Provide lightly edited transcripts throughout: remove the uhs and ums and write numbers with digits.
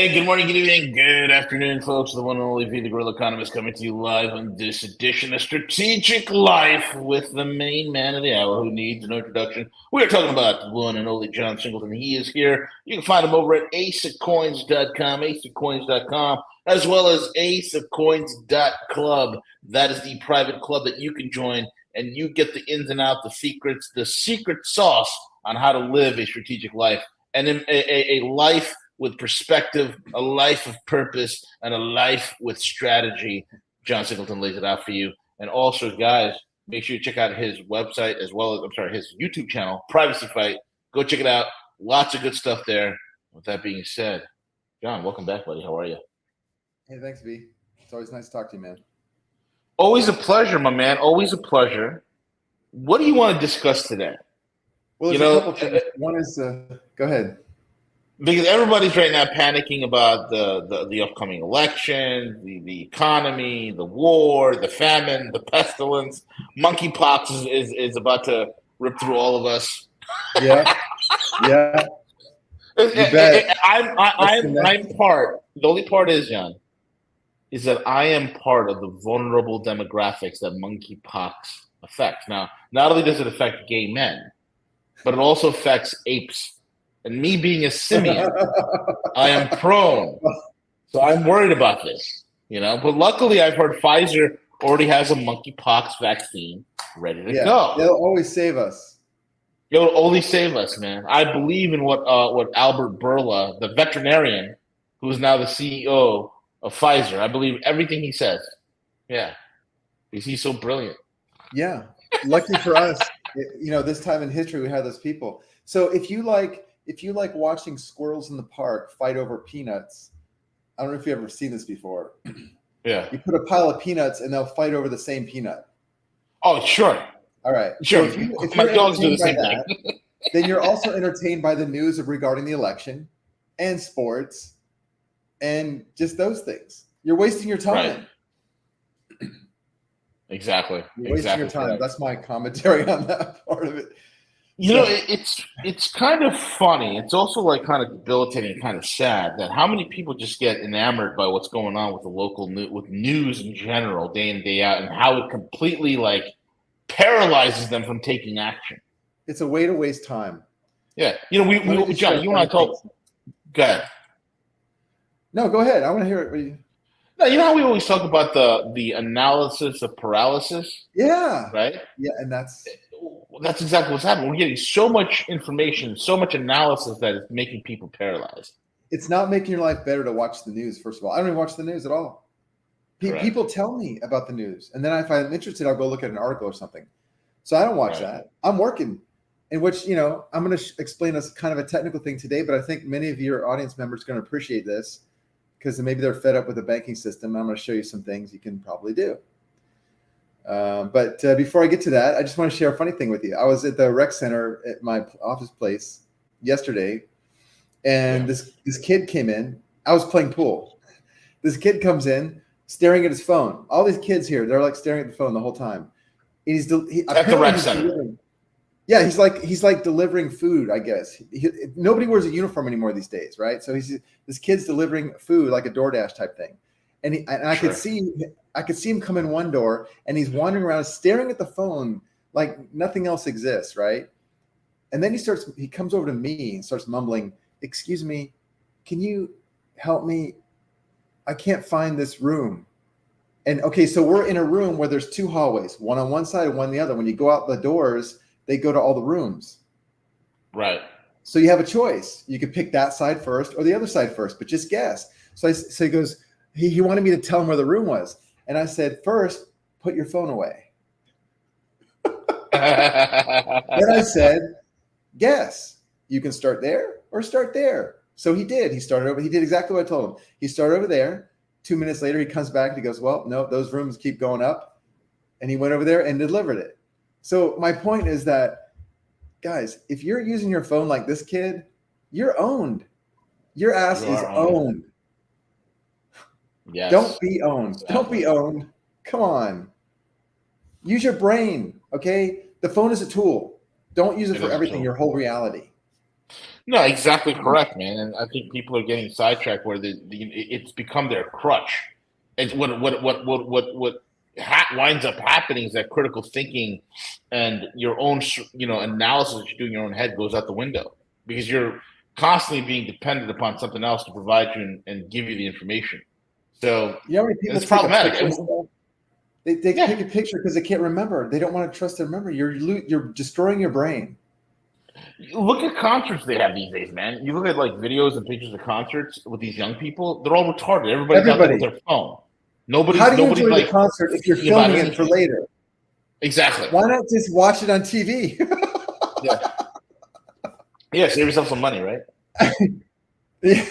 Hey, good morning, good evening, good afternoon, folks. The one and only V, the Guerrilla Economist, coming to you live on this edition of Strategic Life with the main man of the hour who needs no introduction. We are talking about the one and only John Singleton. He is here. You can find him over at aceofcoins.com, aceofcoins.com, as well as aceofcoins.club. That is the private club that you can join, and you get the ins and outs, the secrets, the secret sauce on how to live a strategic life and a life with perspective, a life of purpose, and a life with strategy. John Singleton lays it out for you. And also, guys, make sure you check out his website as well as, his YouTube channel, Privacy Fight. Go check it out. Lots of good stuff there. With that being said, John, welcome back, buddy. How are you? Hey, thanks, V. It's always nice to talk to you, man. Always a pleasure, my man. Always a pleasure. What do you want to discuss today? Well, there's a couple things. One is, go ahead. Because everybody's right now panicking about the upcoming election, the economy, the war, the famine, the pestilence. Monkeypox is about to rip through all of us. Yeah, yeah. You bet. I'm part. The only part is, John, is that I am part of the vulnerable demographics that monkeypox affects. Now, not only does it affect gay men, but it also affects apes. And me being a simian, I am prone. So I'm worried about this, But luckily, I've heard Pfizer already has a monkeypox vaccine ready to go. They'll always save us. It'll only save us, man. I believe in what Albert Bourla, the veterinarian, who is now the CEO of Pfizer. I believe everything he says. Yeah, because he's so brilliant. Yeah, lucky for us. This time in history, we had those people. So if you like watching squirrels in the park fight over peanuts, I don't know if you've ever seen this before. Yeah. You put a pile of peanuts and they'll fight over the same peanut. Oh, sure. All right. Sure. So if My dogs do the same thing. Then you're also entertained by the news regarding the election and sports and just those things. You're wasting your time. Right. Exactly. You're wasting your time. That's my commentary on that part of it. It's kind of funny. It's also kind of debilitating, kind of sad that how many people just get enamored by what's going on with the local with news in general, day in, day out, and how it completely paralyzes them from taking action. It's a way to waste time. Yeah. We John, you and I talk. Go ahead. No, go ahead. I want to hear it. No, you know how we always talk about the analysis of paralysis? Yeah. Right? Yeah, and that's exactly what's happening. We're getting so much information, so much analysis that it's making people paralyzed. It's not making your life better to watch the news, first of all. I don't even watch the news at all. People tell me about the news, and then if I'm interested, I'll go look at an article or something. So I don't watch that. I'm working, in which, I'm going to explain this kind of a technical thing today, but I think many of your audience members are going to appreciate this because maybe they're fed up with the banking system. I'm going to show you some things you can probably do. But before I get to that, I just want to share a funny thing with you. I was at the rec center at my office place yesterday, and this kid came in. I was playing pool. This kid comes in staring at his phone. All these kids here, they're staring at the phone the whole time. And he's at the rec center. Yeah, he's like delivering food, I guess. Nobody wears a uniform anymore these days, right? So this kid's delivering food like a DoorDash type thing. And I could see him come in one door, and he's wandering around staring at the phone like nothing else exists, right? And then he comes over to me and starts mumbling, "Excuse me, can you help me? I can't find this room." And okay, so we're in a room where there's two hallways, one on one side and one on the other. When you go out the doors, they go to all the rooms. Right. So you have a choice. You could pick that side first or the other side first, but just guess. So he goes, he wanted me to tell him where the room was. And I said, first, put your phone away. Then I said, guess. You can start there or start there. So he did. He did exactly what I told him. He started over there. 2 minutes later, he comes back and he goes, well, no, those rooms keep going up. And he went over there and delivered it. So my point is that, guys, if you're using your phone like this kid, you're owned. Your ass is owned. Yes. Don't be owned. Exactly. Don't be owned. Come on. Use your brain, okay? The phone is a tool. Don't use it for everything, your whole reality. No, exactly correct, man. And I think people are getting sidetracked where it's become their crutch. It's what winds up happening is that critical thinking and your own, analysis that you do in your own head goes out the window because you're constantly being dependent upon something else to provide you and give you the information. So You know how many people it's take a problematic. picture? They take Yeah. a picture because they can't remember. They don't want to trust their memory. You're destroying your brain. Look at concerts they have these days, man. You look at like videos and pictures of concerts with these young people, they're all retarded. Everybody's out there with Everybody. their phone. How Nobody's do you nobody's enjoy the like concert if you're thinking about filming it for anything. later? Exactly. Why not just watch it on TV? Yeah. Yeah, save yourself some money, right? Yeah.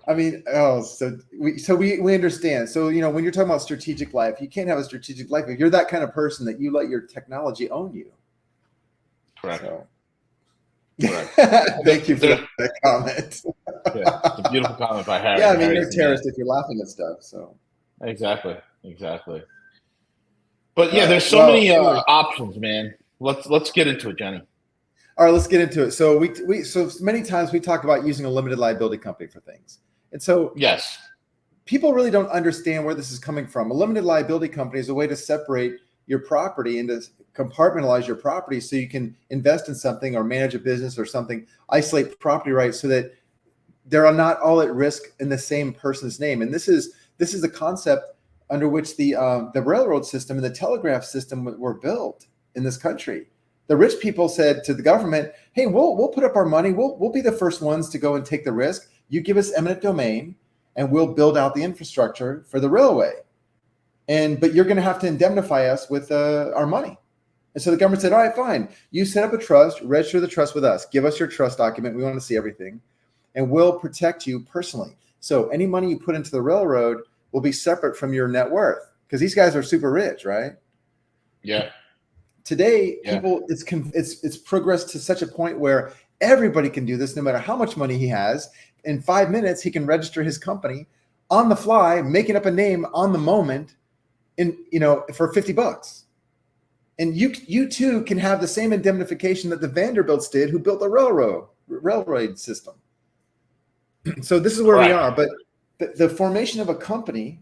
I mean, so we understand. So, when you're talking about strategic life, you can't have a strategic life if you're that kind of person that you let your technology own you. Correct. So. Correct. Thank you for that comment. Yeah, it's a beautiful comment by Harry. Yeah, I mean, you're a terrorist if you're laughing at stuff. So. Exactly. But yeah, there's so many options, man. Let's get into it, Johnny. All right, let's get into it. So so many times we talk about using a limited liability company for things. And so yes, people really don't understand where this is coming from. A limited liability company is a way to separate your property and to compartmentalize your property so you can invest in something or manage a business or something, isolate property rights so that they're not all at risk in the same person's name. And this is the concept under which the railroad system and the telegraph system were built in this country. The rich people said to the government, "Hey, we'll put up our money. We'll be the first ones to go and take the risk. You give us eminent domain, and we'll build out the infrastructure for the railway. But you're going to have to indemnify us with our money." And so the government said, "All right, fine. You set up a trust, register the trust with us. Give us your trust document. We want to see everything, and we'll protect you personally. So any money you put into the railroad will be separate from your net worth because these guys are super rich, right?" Yeah. Today, people, it's progressed to such a point where everybody can do this, no matter how much money he has. In 5 minutes, he can register his company on the fly, making up a name on the moment, for $50. And you too can have the same indemnification that the Vanderbilts did, who built the railroad system. So this is where we are. But the formation of a company.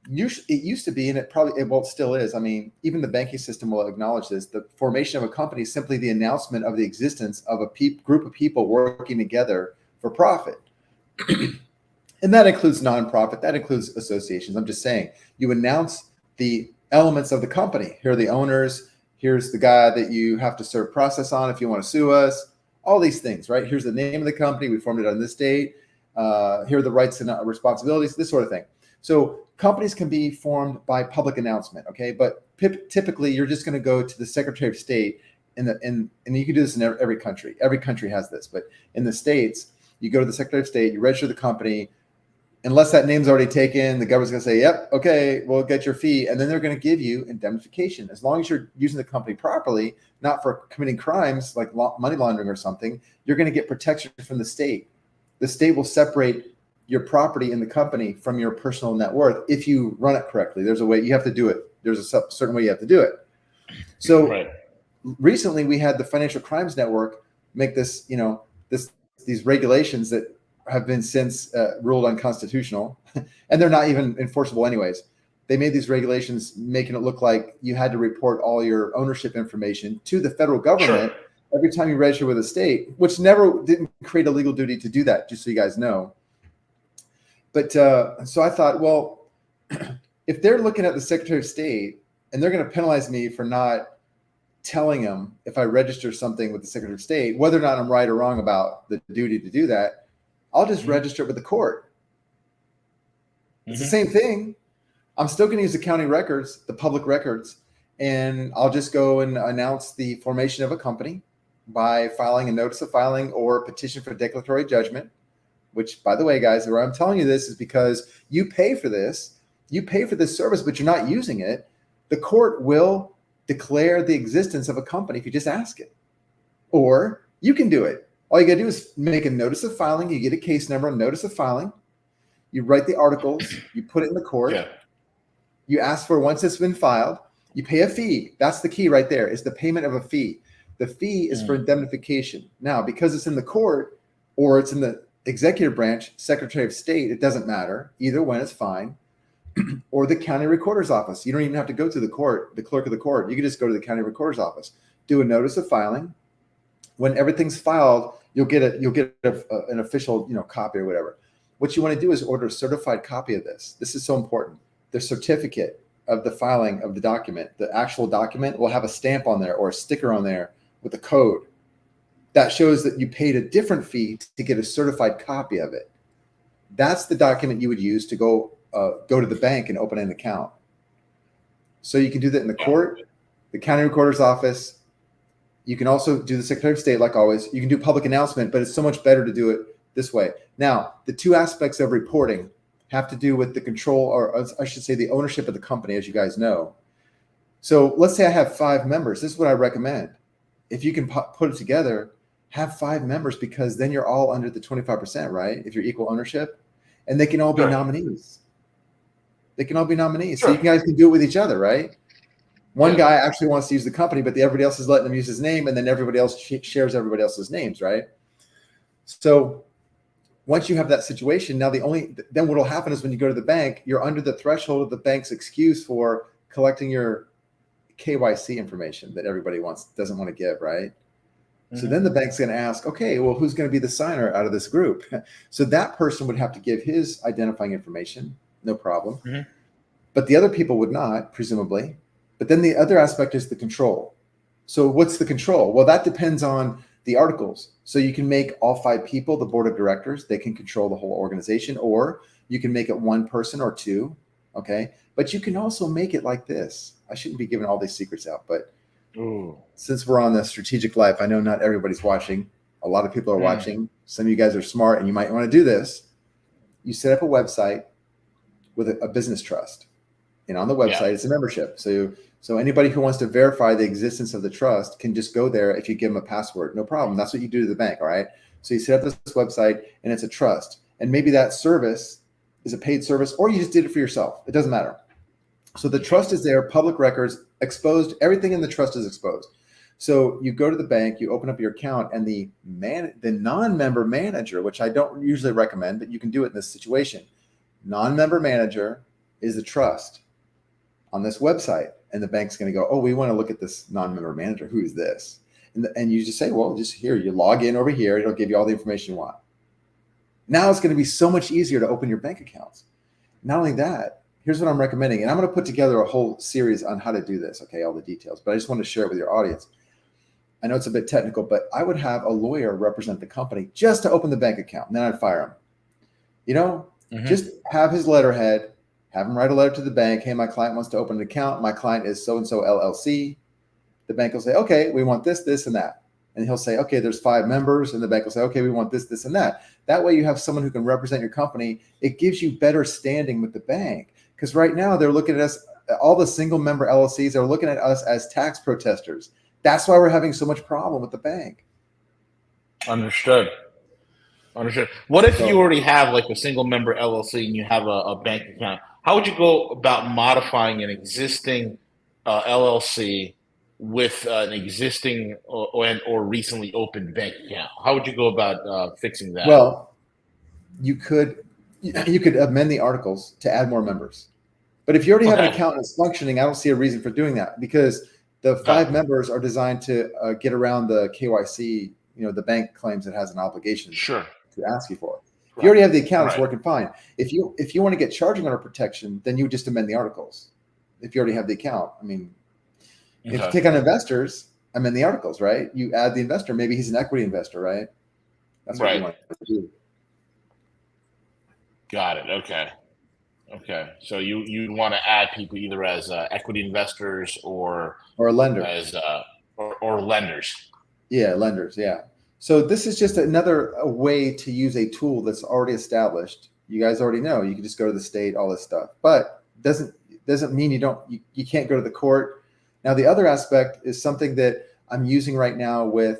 It used to be, and it still is. I mean, even the banking system will acknowledge this. The formation of a company is simply the announcement of the existence of a group of people working together for profit. And that includes nonprofit, that includes associations. I'm just saying, you announce the elements of the company. Here are the owners. Here's the guy that you have to serve process on if you want to sue us. All these things, right? Here's the name of the company. We formed it on this date. Here are the rights and responsibilities, this sort of thing. So companies can be formed by public announcement, okay? But typically, you're just going to go to the Secretary of State, and you can do this in every country. Every country has this, but in the States, you go to the Secretary of State, you register the company. Unless that name's already taken, the government's going to say, "Yep, okay, we'll get your fee," and then they're going to give you indemnification as long as you're using the company properly, not for committing crimes like money laundering or something. You're going to get protection from the state. The state will separate your property in the company from your personal net worth if you run it correctly. There's a way you have to do it. There's a certain way you have to do it. So recently we had the Financial Crimes Network make this, these regulations that have been since ruled unconstitutional, and they're not even enforceable anyways. They made these regulations making it look like you had to report all your ownership information to the federal government every time you register with a state, which didn't create a legal duty to do that, just so you guys know. But so I thought, well, if they're looking at the Secretary of State and they're going to penalize me for not telling them if I register something with the Secretary of State, whether or not I'm right or wrong about the duty to do that, I'll just register it with the court. It's the same thing. I'm still going to use the county records, the public records, and I'll just go and announce the formation of a company by filing a notice of filing or a petition for declaratory judgment. Which, by the way, guys, where I'm telling you this is because you pay for this. You pay for this service, but you're not using it. The court will declare the existence of a company if you just ask it. Or you can do it. All you got to do is make a notice of filing. You get a case number, a notice of filing. You write the articles. You put it in the court. Yeah. You ask for, once it's been filed, you pay a fee. That's the key right there, is the payment of a fee. The fee is for indemnification. Now, because it's in the court or it's in the executive branch, Secretary of State, it doesn't matter. Either one is fine. Or the county recorder's office. You don't even have to go to the court, the clerk of the court. You can just go to the county recorder's office, do a notice of filing. When everything's filed, you'll get an official, copy or whatever. What you want to do is order a certified copy of this. This is so important. The certificate of the filing of the document, the actual document, will have a stamp on there or a sticker on there with a code that shows that you paid a different fee to get a certified copy of it. That's the document you would use to go to the bank and open an account. So you can do that in the court, the county recorder's office. You can also do the Secretary of State, like always. You can do public announcement, but it's so much better to do it this way. Now, the two aspects of reporting have to do with the control, or I should say the ownership of the company, as you guys know. So let's say I have 5 members. This is what I recommend. If you can put it together, have 5 members, because then you're all under the 25%, right? If you're equal ownership, and they can all be nominees. They can all be nominees. So you guys can do it with each other, right? One guy actually wants to use the company, but everybody else is letting him use his name, and then everybody else shares everybody else's names, right? So once you have that situation, now then what will happen is when you go to the bank, you're under the threshold of the bank's excuse for collecting your KYC information that everybody doesn't want to give, right? So then the bank's going to ask, okay, well, who's going to be the signer out of this group? So that person would have to give his identifying information, no problem. But the other people would not, presumably. But then the other aspect is the control. So what's the control? Well, that depends on the articles. So you can make all 5 people the board of directors. They can control the whole organization, or you can make it 1 person or 2. Okay. But you can also make it like this. I shouldn't be giving all these secrets out, but since we're on the strategic life, I know not everybody's watching. A lot of people are watching. Some of you guys are smart and you might want to do this. You set up a website with a business trust. And on the website, it's a membership. So anybody who wants to verify the existence of the trust can just go there if you give them a password. No problem. That's what you do to the bank, all right? So you set up this website, and it's a trust. And maybe that service is a paid service, or you just did it for yourself. It doesn't matter. So the trust is there, public records, exposed. Everything in the trust is exposed. So you go to the bank, you open up your account, and the non-member manager, which I don't usually recommend, but you can do it in this situation. Non-member manager is the trust on this website, and the bank's going to go, oh, we want to look at this non-member manager. Who is this? And you just say, well, just here, you log in over here. It'll give you all the information you want. Now it's going to be so much easier to open your bank accounts. Not only that, here's what I'm recommending, and I'm going to put together a whole series on how to do this, okay, all the details, but I just want to share it with your audience. I know it's a bit technical, but I would have a lawyer represent the company just to open the bank account, and then I'd fire him. Just have his letterhead, have him write a letter to the bank. Hey, my client wants to open an account. My client is so-and-so LLC. The bank will say, okay, we want this, this, and that. And he'll say, okay, there's 5 members. And the bank will say, okay, we want this, this, and that. That way you have someone who can represent your company. It gives you better standing with the bank. Because right now they're looking at us, all the single member LLCs are looking at us as tax protesters. That's why we're having so much problem with the bank. Understood. What if you already have like a single member LLC and you have a bank account? How would you go about modifying an existing LLC with an existing or recently opened bank account? How would you go about fixing that? Well, you could amend the articles to add more members. But if you already have an account that's functioning, I don't see a reason for doing that, because the 5 members are designed to get around the KYC, the bank claims it has an obligation to ask you for. If you already have the account, it's working fine. If you want to get charging order protection, then you would just amend the articles. If you already have the account, I mean, if you take on investors, amend the articles, right? You add the investor. Maybe he's an equity investor, right? That's what you want to do. Got it. Okay. So you'd want to add people either as equity investors or a lender, as or lenders. Yeah, lenders. Yeah. So this is just another way to use a tool that's already established. You guys already know. You can just go to the state, all this stuff, but doesn't mean you can't go to the court. Now, the other aspect is something that I'm using right now with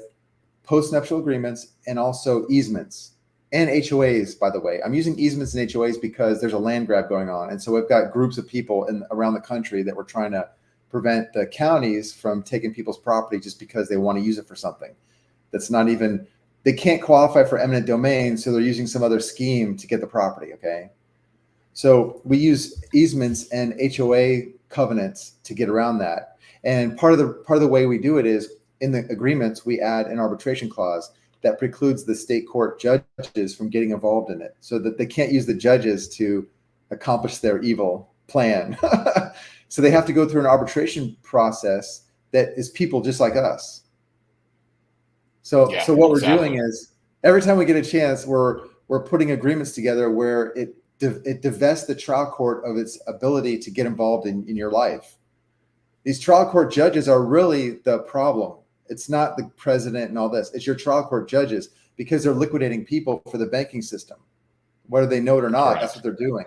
post-nuptial agreements and also easements and HOAs, by the way. I'm using easements and HOAs because there's a land grab going on. And so we've got groups of people around the country that we're trying to prevent the counties from taking people's property just because they want to use it for something that's not even, they can't qualify for eminent domain, so they're using some other scheme to get the property. Okay, so we use easements and HOA covenants to get around that. And part of the way we do it is in the agreements we add an arbitration clause that precludes the state court judges from getting involved in it, so that they can't use the judges to accomplish their evil plan. So they have to go through an arbitration process that is people just like us. So what we're doing is every time we get a chance, we're putting agreements together where it divests the trial court of its ability to get involved in your life. These trial court judges are really the problem. It's not the president and all this. It's your trial court judges, because they're liquidating people for the banking system, whether they know it or not. Correct. That's what they're doing.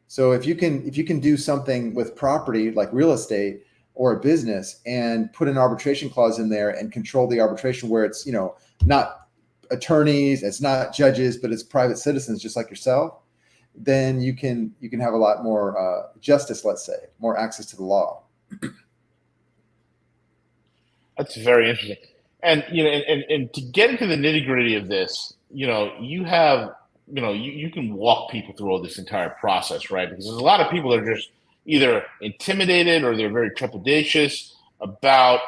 So if you can do something with property like real estate or a business and put an arbitration clause in there and control the arbitration where it's, not attorneys, it's not judges, but it's private citizens just like yourself, then you can have a lot more justice, let's say, more access to the law. That's very interesting. And and to get into the nitty-gritty of this, you have you can walk people through all this entire process, right? Because there's a lot of people that are just either intimidated or they're very trepidatious about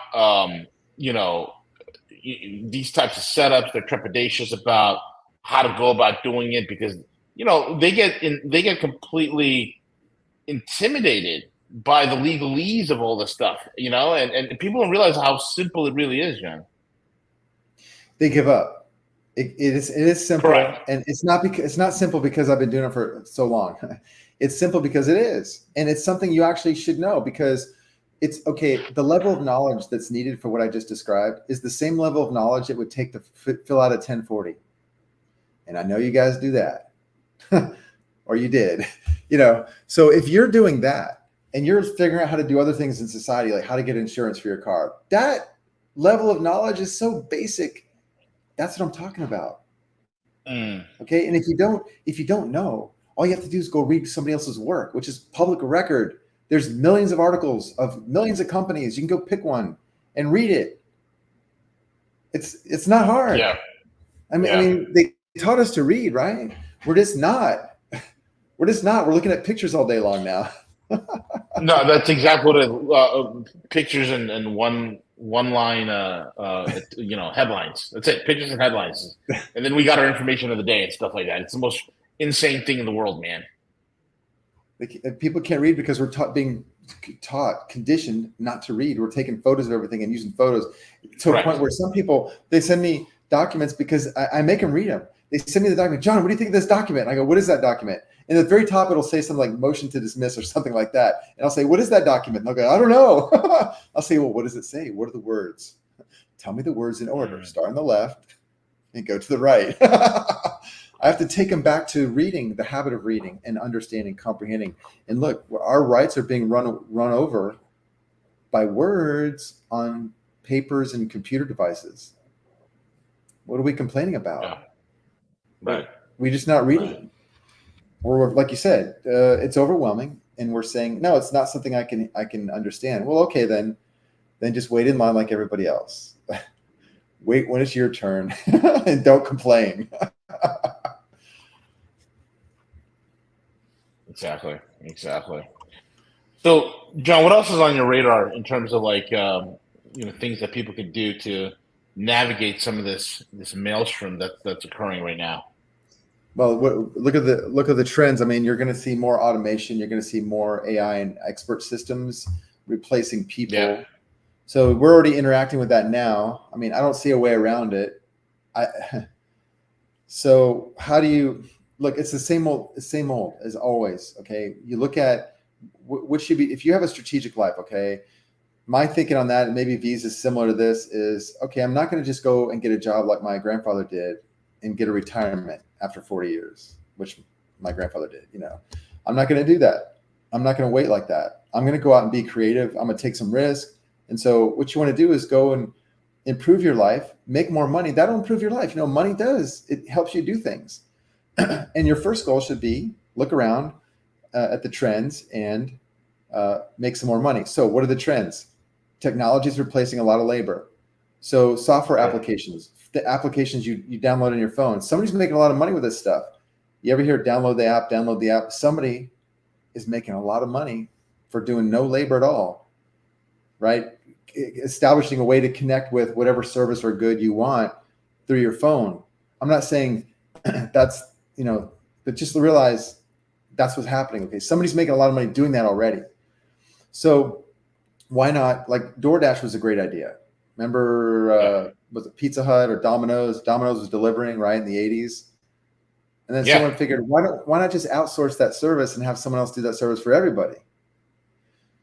these types of setups. They're trepidatious about how to go about doing it because they get completely intimidated by the legalese of all this stuff, and people don't realize how simple it really is, John. They give up. It is simple. Correct. And it's not simple because I've been doing it for so long. It's simple because it is, and it's something you actually should know, because it's okay. The level of knowledge that's needed for what I just described is the same level of knowledge it would take to fill out a 1040. And I know you guys do that, or you did, So if you're doing that and you're figuring out how to do other things in society, like how to get insurance for your car, that level of knowledge is so basic. That's what I'm talking about. Okay. And if you don't know, all you have to do is go read somebody else's work, which is public record. There's millions of articles of millions of companies. You can go pick one and read it. It's not hard. Yeah. I mean, they taught us to read, right? We're just not. We're looking at pictures all day long now. No, that's exactly what pictures and one line headlines. That's it. Pictures and headlines. And then we got our information of the day and stuff like that. It's the most insane thing in the world, man. People can't read because we're being conditioned not to read. We're taking photos of everything and using photos to Correct. A point where some people, they send me documents because I make them read them. They send me the document. John, what do you think of this document? And I go, what is that document? And at the very top, it'll say something like motion to dismiss or something like that. And I'll say, what is that document? And they'll go, I don't know. I'll say, well, what does it say? What are the words? Tell me the words in order. Start on the left and go to the right. I have to take them back to reading, the habit of reading and understanding, comprehending. And look, our rights are being run over by words on papers and computer devices. What are we complaining about? Yeah. Right. We're just not reading. Right. Or like you said, it's overwhelming, and we're saying, no, it's not something I can understand. Well, okay, then just wait in line like everybody else. Wait when it's your turn, and don't complain. Exactly. So, John, what else is on your radar in terms of things that people could do to navigate some of this maelstrom that's occurring right now? Well, look at the trends. I mean, you're going to see more automation. You're going to see more AI and expert systems replacing people. Yeah. So we're already interacting with that now. I mean, I don't see a way around it. So how do you look? It's the same old as always. Okay, you look at what should be, if you have a strategic life. Okay, my thinking on that, and maybe V's is similar to this, is okay. I'm not going to just go and get a job like my grandfather did and get a retirement after 40 years, which my grandfather did. I'm not going to do that. I'm not going to wait like that. I'm going to go out and be creative. I'm going to take some risk. And so what you want to do is go and improve your life, make more money. That'll improve your life. Money does. It helps you do things. And your first goal should be look around at the trends and make some more money. So what are the trends? Technology is replacing a lot of labor. So software applications, the applications you download on your phone, somebody's making a lot of money with this stuff. You ever hear download the app? Somebody is making a lot of money for doing no labor at all, right? Establishing a way to connect with whatever service or good you want through your phone. I'm not saying that's, but just realize that's what's happening. Okay, somebody's making a lot of money doing that already. So why not? Like DoorDash was a great idea. Remember, was it Pizza Hut or Domino's? Domino's was delivering, right, in the 80s. And then someone figured, why not just outsource that service and have someone else do that service for everybody?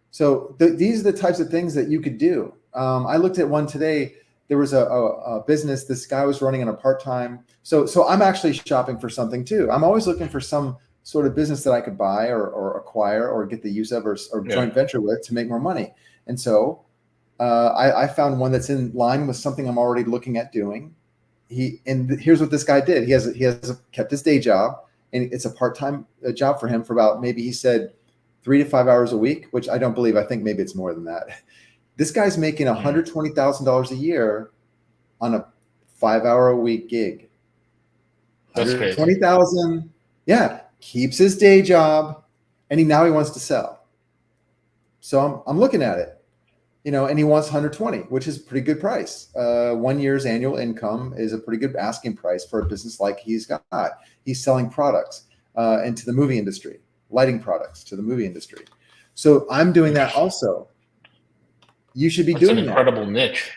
So these are the types of things that you could do. I looked at one today. There was a business this guy was running on a part-time. So I'm actually shopping for something too. I'm always looking for some sort of business that I could buy or acquire or get the use of or joint venture with to make more money. And so I found one that's in line with something I'm already looking at doing. Here's what this guy did. He has kept his day job, and it's a part-time job for him for about, maybe he said 3 to 5 hours a week, which I don't believe. I think maybe it's more than that. This guy's making $120,000 a year on a 5-hour-a-week gig. That's crazy. $120,000. Yeah, keeps his day job, and now he wants to sell. So I'm looking at it. And he wants 120, which is a pretty good price. 1 year's annual income is a pretty good asking price for a business like he's got. He's selling products into the movie industry, lighting products to the movie industry. So I'm doing that also. You should be doing that. That's an incredible niche.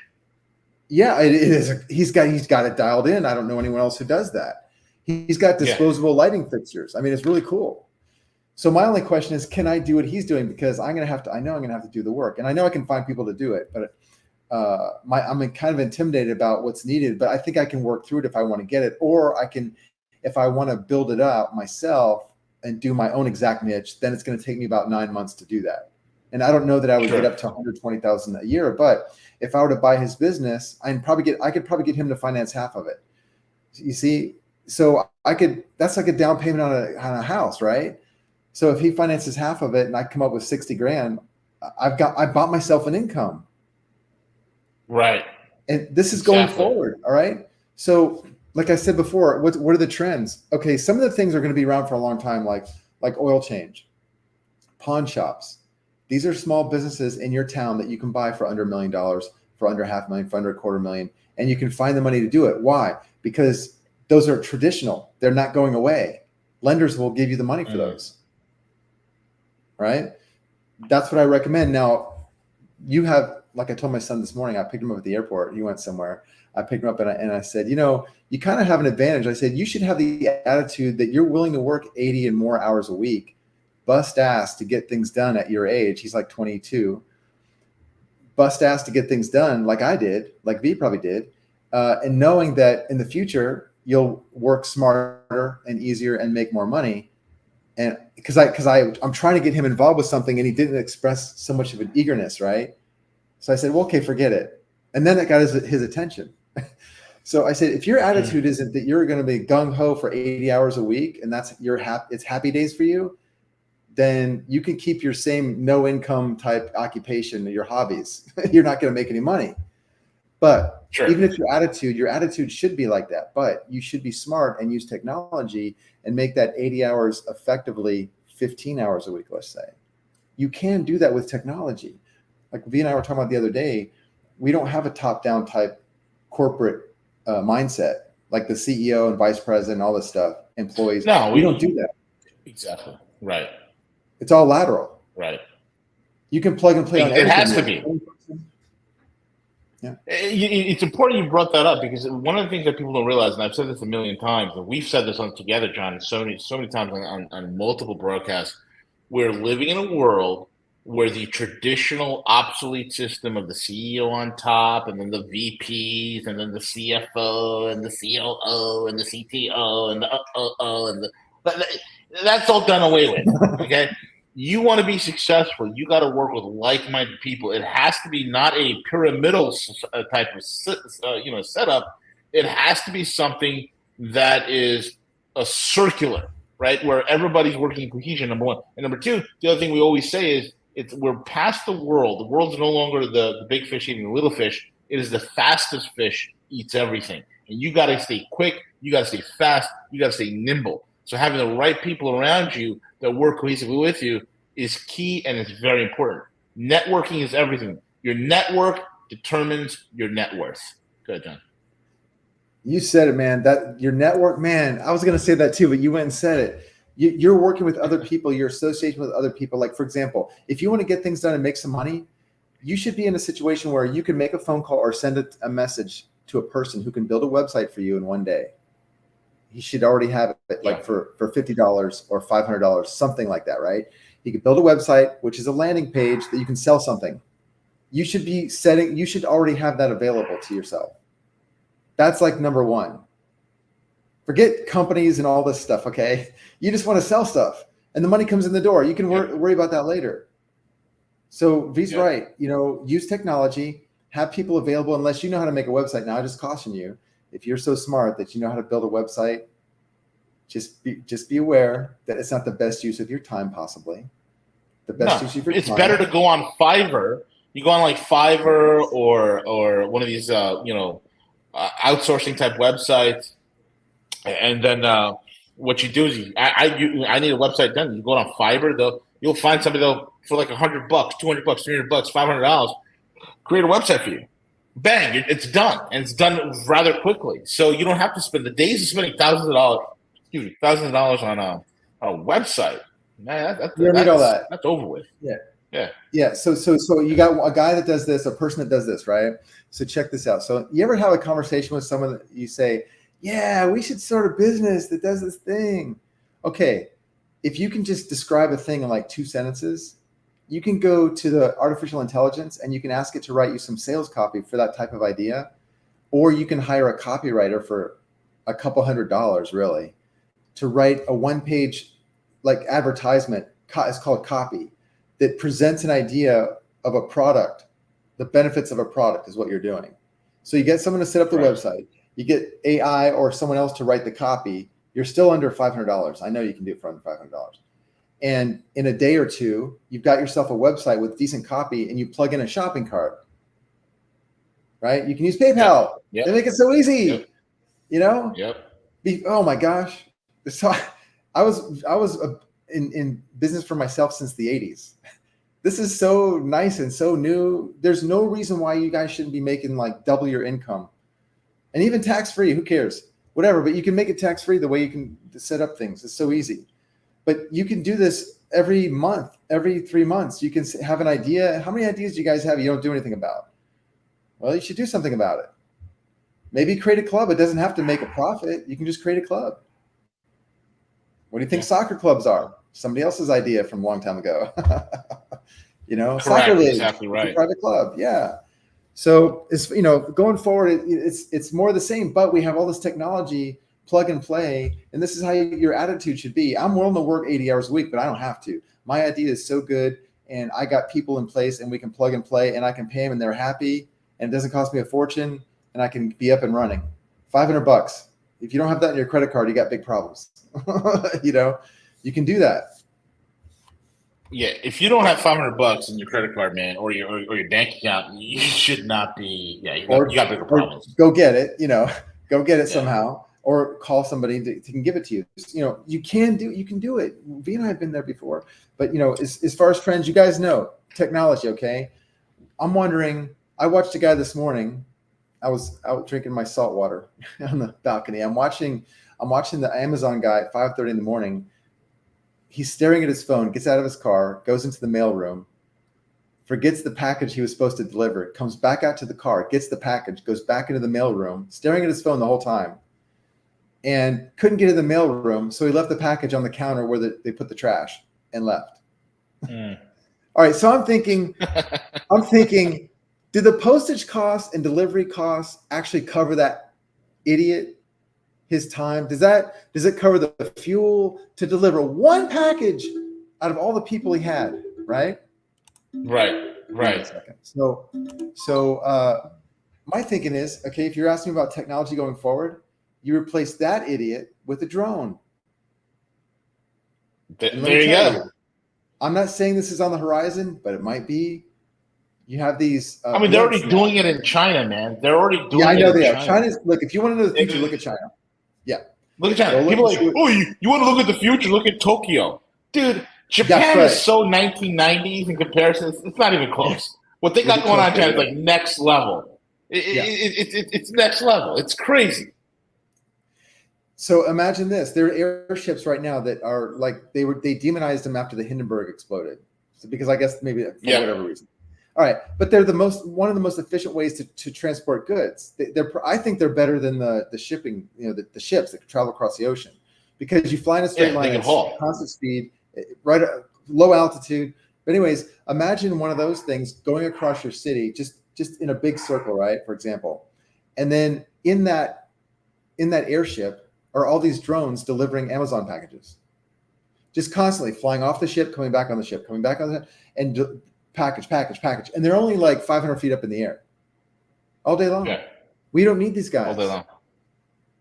Yeah, it is. He's got it dialed in. I don't know anyone else who does that. He's got disposable lighting fixtures. I mean, it's really cool. So my only question is, can I do what he's doing? Because I know I'm going to have to do the work, and I know I can find people to do it, but I'm kind of intimidated about what's needed, but I think I can work through it if I want to get it, or if I want to build it up myself and do my own exact niche, then it's going to take me about 9 months to do that. And I don't know that I would get up to 120,000 a year, but if I were to buy his business, I could probably get him to finance half of it. You see, so that's like a down payment on a house, right? So if he finances half of it and I come up with 60 grand, I bought myself an income. Right. And this is going forward. All right. So like I said before, what are the trends? Okay. Some of the things are going to be around for a long time, like oil change, pawn shops. These are small businesses in your town that you can buy for under $1 million, for under $500,000, for under $250,000, and you can find the money to do it. Why? Because those are traditional. They're not going away. Lenders will give you the money for those. Right? That's what I recommend. Now, you have, like I told my son this morning, I picked him up at the airport. He went somewhere. I picked him up and I said, you kind of have an advantage. I said, you should have the attitude that you're willing to work 80 and more hours a week, bust ass to get things done at your age. He's like 22. Bust ass to get things done like I did, like V probably did, and knowing that in the future, you'll work smarter and easier and make more money. And because I'm trying to get him involved with something and he didn't express so much of an eagerness, right? So I said, well, okay, forget it. And then it got his attention. So I said, if your attitude isn't that you're going to be gung ho for 80 hours a week and it's happy days for you, then you can keep your same no income type occupation, your hobbies. You're not going to make any money. But even if your attitude should be like that, but you should be smart and use technology and make that 80 hours effectively 15 hours a week, let's say. You can do that with technology. Like V and I were talking about the other day, we don't have a top-down type corporate mindset, like the CEO and vice president, all this stuff, employees. No, we don't do that. Exactly. Right. It's all lateral. Right. You can plug and play on everything. It has to be. Yeah. It's important you brought that up because one of the things that people don't realize, and I've said this a million times, and we've said this on together, John, so many times on multiple broadcasts, we're living in a world where the traditional obsolete system of the CEO on top, and then the VPs, and then the CFO, and the COO, and the CTO, and the and that's all done away with. Okay. You want to be successful, you got to work with like-minded people. It has to be not a pyramidal type of setup. It has to be something that is a circular, right, where everybody's working in cohesion. Number one, and number two, the other thing we always say is we're past the world. The world's no longer the big fish eating the little fish. It is the fastest fish eats everything. And you got to stay quick. You got to stay fast. You got to stay nimble. So having the right people around you that work cohesively with you is key, and it's very important. Networking is everything. Your network determines your net worth. Go ahead, John. You said it, man. That your network, man. I was going to say that too, but you went and said it. You're working with other people. You're associating with other people. Like, for example, if you want to get things done and make some money, you should be in a situation where you can make a phone call or send a message to a person who can build a website for you in one day. He should already have it like for $50 or $500, something like that, right? He could build a website, which is a landing page that you can sell something. You should already have that available to yourself. That's like number one. Forget companies and all this stuff, okay? You just want to sell stuff and the money comes in the door. You can worry about that later. So V's right. Use technology, have people available unless you know how to make a website. Now, I just caution you, if you're so smart that you know how to build a website, just be aware that it's not the best use of your time, possibly. The best use of your time. It's better to go on Fiverr. You go on like Fiverr or one of these outsourcing type websites, and then what you do is I need a website done. You go on Fiverr, you'll find somebody for like $100, $200, $300, $500, create a website for you. Bang, it's done, and it's done rather quickly. So you don't have to spend the days of spending thousands of dollars on a website. Man, you don't need all that. That's over with. Yeah. So you got a guy that does this, a person that does this, right? So check this out. So you ever have a conversation with someone that you say, yeah, we should start a business that does this thing. Okay. If you can just describe a thing in like 2 sentences, you can go to the artificial intelligence and you can ask it to write you some sales copy for that type of idea. Or you can hire a copywriter for a couple $100 really to write a 1-page like advertisement. It's called copy, that presents an idea of a product. The benefits of a product is what you're doing. So you get someone to set up the website, you get AI or someone else to write the copy. You're still under $500. I know you can do it for under $500. And in a day or two, you've got yourself a website with decent copy and you plug in a shopping cart, right? You can use PayPal. They make it so easy, Oh my gosh. So I was in business for myself since the 80s. This is so nice and so new. There's no reason why you guys shouldn't be making like double your income, and even tax-free. Who cares? Whatever, but you can make it tax-free the way you can set up things. It's so easy. But you can do this every month, every 3 months. You can have an idea. How many ideas do you guys have you don't do anything about? Well, you should do something about it. Maybe create a club. It doesn't have to make a profit. You can just create a club. What do you think soccer clubs are? Somebody else's idea from a long time ago. Soccer league, exactly right. Private club. Yeah. So it's, going forward, it's more the same, but we have all this technology, plug and play. And this is how your attitude should be. I'm willing to work 80 hours a week, but I don't have to. My idea is so good. And I got people in place and we can plug and play and I can pay them and they're happy and it doesn't cost me a fortune and I can be up and running. $500. If you don't have that in your credit card, you got big problems. You can do that. Yeah, if you don't have $500 in your credit card, man, or your bank account, you should not be. Yeah, you got bigger problems. Go get it. Go get it somehow, or call somebody to can give it to you. You can do it. V and I have been there before, but as far as trends, you guys know technology. Okay, I'm wondering. I watched a guy this morning. I was out drinking my salt water on the balcony. I'm watching the Amazon guy at 5:30 in the morning. He's staring at his phone, gets out of his car, goes into the mailroom, forgets the package he was supposed to deliver, comes back out to the car, gets the package, goes back into the mailroom, staring at his phone the whole time, and couldn't get in the mailroom, so he left the package on the counter where they put the trash and left. All right, so I'm thinking, did the postage costs and delivery costs actually cover that idiot? His time, does it cover the fuel to deliver one package out of all the people he had, right? Right. So my thinking is, okay, if you're asking about technology going forward, you replace that idiot with a drone. There you go. I'm not saying this is on the horizon, but it might be. You have these. I mean, they're already doing it in China, man. They're already doing it. Yeah, I know they are. China. China's look. If you want to know the future, look at China. Yeah, look at China. People are like, oh, you want to look at the future? Look at Tokyo, dude. Japan is so 1990s in comparison. It's not even close. What they got going on in China is like next level. It's next level. It's crazy. So imagine this: there are airships right now that are like they demonized them after the Hindenburg exploded, so because I guess maybe for whatever reason. All right, but they're one of the most efficient ways to transport goods. I think they're better than the shipping, the ships that travel across the ocean, because you fly in a straight line at constant speed, right, low altitude. But anyways, imagine one of those things going across your city, just in a big circle, right? For example, and then in that airship are all these drones delivering Amazon packages, just constantly flying off the ship, coming back on the ship, coming back on the ship, and package, and they're only like 500 feet up in the air all day long. Yeah. We don't need these guys all day long.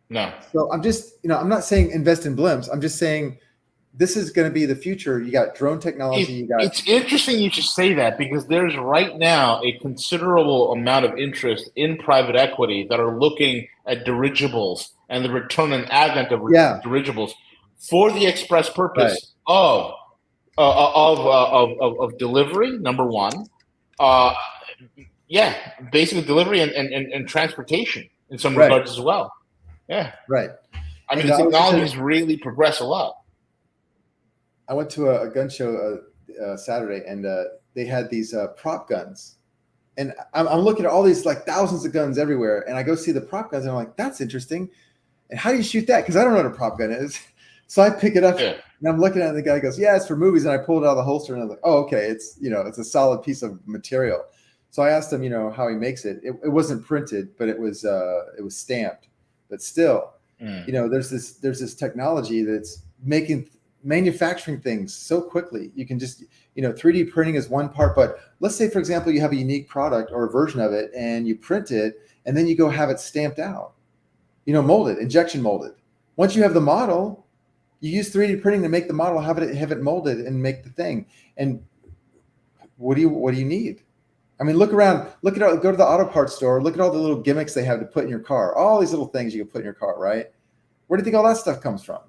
No. So I'm just, I'm not saying invest in blimps. I'm just saying this is going to be the future. You got drone technology. It's interesting you should say that, because there's right now a considerable amount of interest in private equity that are looking at dirigibles and the return and advent of dirigibles for the express purpose of delivery, number one. Basically delivery and transportation in some regards as well. Yeah. Right. I mean, the technology has really progressed a lot. I went to a gun show Saturday, and they had these prop guns. And I'm looking at all these like thousands of guns everywhere, and I go see the prop guns, and I'm like, that's interesting. And how do you shoot that? Because I don't know what a prop gun is. So I pick it up, and I'm looking at it, and the guy goes, yeah, it's for movies. And I pulled it out of the holster, and I was like, oh, okay, it's it's a solid piece of material. So I asked him, how he makes it. It wasn't printed, but it was stamped. But still, there's this technology that's manufacturing things so quickly. You can just 3D printing is one part, but let's say, for example, you have a unique product or a version of it, and you print it, and then you go have it stamped out, molded, injection molded. Once you have the model, you use 3D printing to make the model, have it molded, and make the thing. And what do you need? I mean, look around, go to the auto parts store, look at all the little gimmicks they have to put in your car, all these little things you can put in your car, right? Where do you think all that stuff comes from?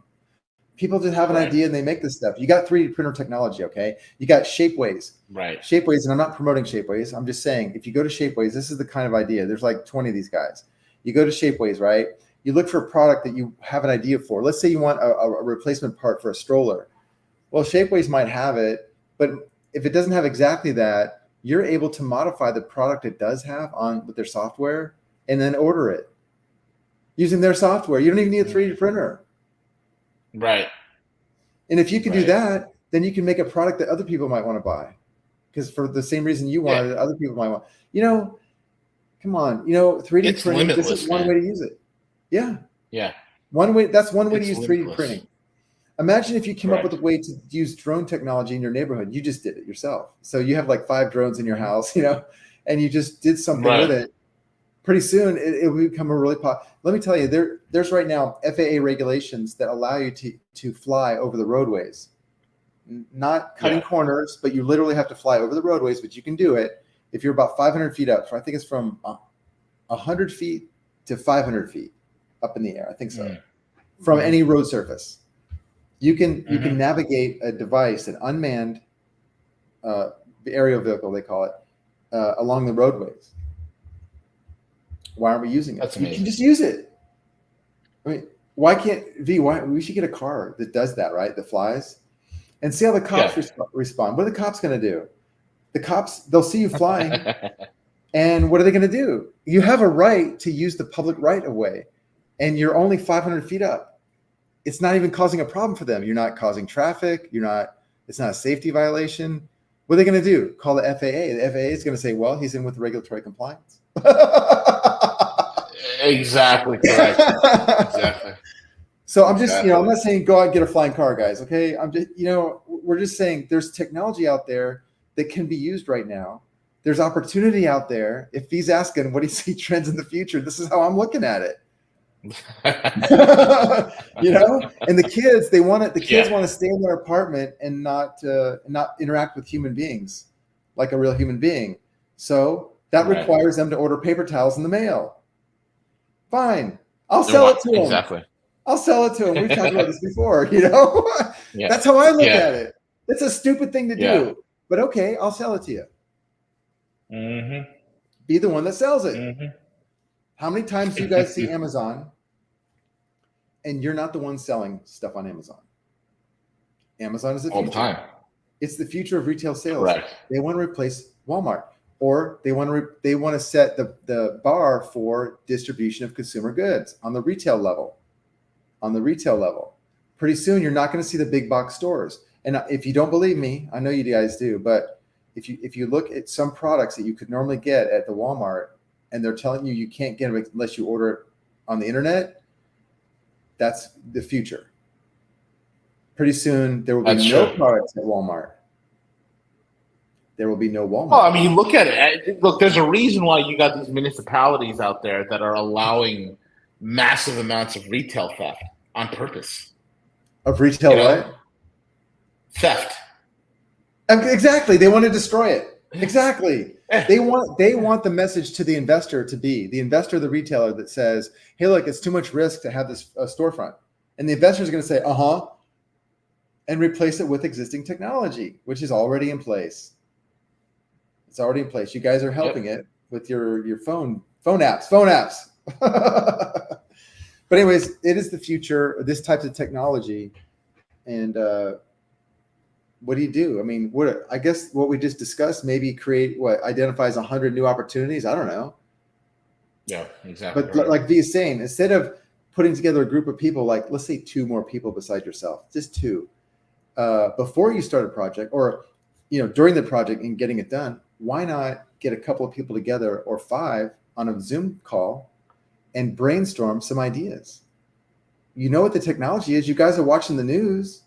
People just have an idea and they make this stuff. You got 3D printer technology, okay? You got Shapeways. Right. Shapeways, and I'm not promoting Shapeways. I'm just saying, if you go to Shapeways, this is the kind of idea. There's like 20 of these guys. You go to Shapeways, right? You look for a product that you have an idea for. Let's say you want a replacement part for a stroller. Well, Shapeways might have it, but if it doesn't have exactly that, you're able to modify the product it does have with their software and then order it using their software. You don't even need a 3D printer. Right. And if you can do that, then you can make a product that other people might want to buy, because for the same reason you wanted it, other people might want. Come on, 3D printing. This is one way to use it. Yeah. Yeah. One way. That's one way to use 3D printing. Imagine if you came up with a way to use drone technology in your neighborhood. You just did it yourself. So you have like 5 drones in your house, and you just did something with it. Pretty soon it will become a really Let me tell you, there's right now FAA regulations that allow you to fly over the roadways, not cutting corners, but you literally have to fly over the roadways, but you can do it if you're about 500 feet up. I think it's from 100 feet to 500 feet up in the air. I think so. From any road surface. You can navigate a device, an unmanned aerial vehicle, they call it, along the roadways. Why aren't we using it? That's amazing. You can just use it. I mean, why can't we should get a car that does that, right? That flies, and see how the cops respond. What are the cops going to do? The cops, they'll see you flying, and what are they going to do? You have a right to use the public right of way, and you're only 500 feet up. It's not even causing a problem for them. You're not causing traffic. It's not a safety violation. What are they going to do? Call the FAA. The FAA is going to say, well, he's in with regulatory compliance. Exactly correct. Exactly. So I'm just, I'm not saying go out and get a flying car, guys. Okay. I'm just, we're just saying there's technology out there that can be used right now. There's opportunity out there. If he's asking, what do you see trends in the future? This is how I'm looking at it. You know, and the kids want to stay in their apartment and not interact with human beings like a real human being. So that requires them to order paper towels in the mail. Fine, I'll sell it to them. Exactly. I'll sell it to them. We've talked about this before. You know, that's how I look at it. It's a stupid thing to do, but okay, I'll sell it to you. Mm-hmm. Be the one that sells it. Mm-hmm. How many times do you guys see Amazon and you're not the one selling stuff on Amazon? Amazon is the future. All the time. It's the future of retail sales. Correct. They want to replace Walmart, or they want to set the bar for distribution of consumer goods on the retail level. Pretty soon, you're not going to see the big box stores. And if you don't believe me, I know you guys do, but if you look at some products that you could normally get at the Walmart, and they're telling you can't get them unless you order it on the internet, that's the future. Pretty soon, there will be no products at Walmart. There will be no Walmart. Well, I mean, you look at it. Look, there's a reason why you got these municipalities out there that are allowing massive amounts of retail theft on purpose. Of retail what? Theft. Exactly. They want to destroy it. Exactly. They want the message to the investor to be the investor, the retailer that says, "Hey, look, it's too much risk to have this storefront," and the investor is going to say, and replace it with existing technology, which is already in place. It's already in place. You guys are helping it with your phone apps. But anyways, it is the future. This type of technology, and what do you do? I mean, I guess what we just discussed, maybe identifies 100 new opportunities. I don't know. Yeah, exactly. But like V is saying, instead of putting together a group of people, like let's say 2 more people beside yourself, just 2, before you start a project, or during the project and getting it done, why not get a couple of people together, or 5 on a Zoom call, and brainstorm some ideas? You know what the technology is. You guys are watching the news.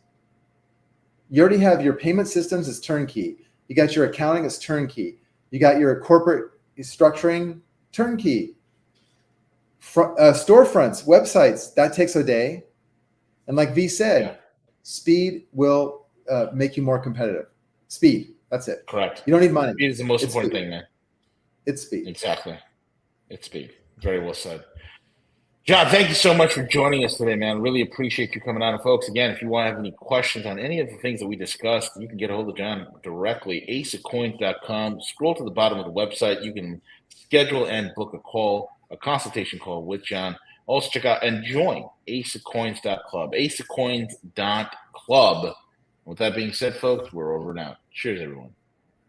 You already have your payment systems as turnkey. You got your accounting as turnkey. You got your corporate structuring turnkey. Storefronts, websites, that takes a day. And like V said, speed will make you more competitive. Speed. That's it. Correct. You don't need money. Speed is the most important thing, man. It's speed. Exactly. It's speed. Very well said. John, thank you so much for joining us today, man. Really appreciate you coming on. And folks, again, if you want to have any questions on any of the things that we discussed, you can get a hold of John directly, aceofcoins.com. Scroll to the bottom of the website. You can schedule and book a consultation call with John. Also check out and join aceofcoins.club, aceofcoins.club. With that being said, folks, we're over now. Cheers, everyone.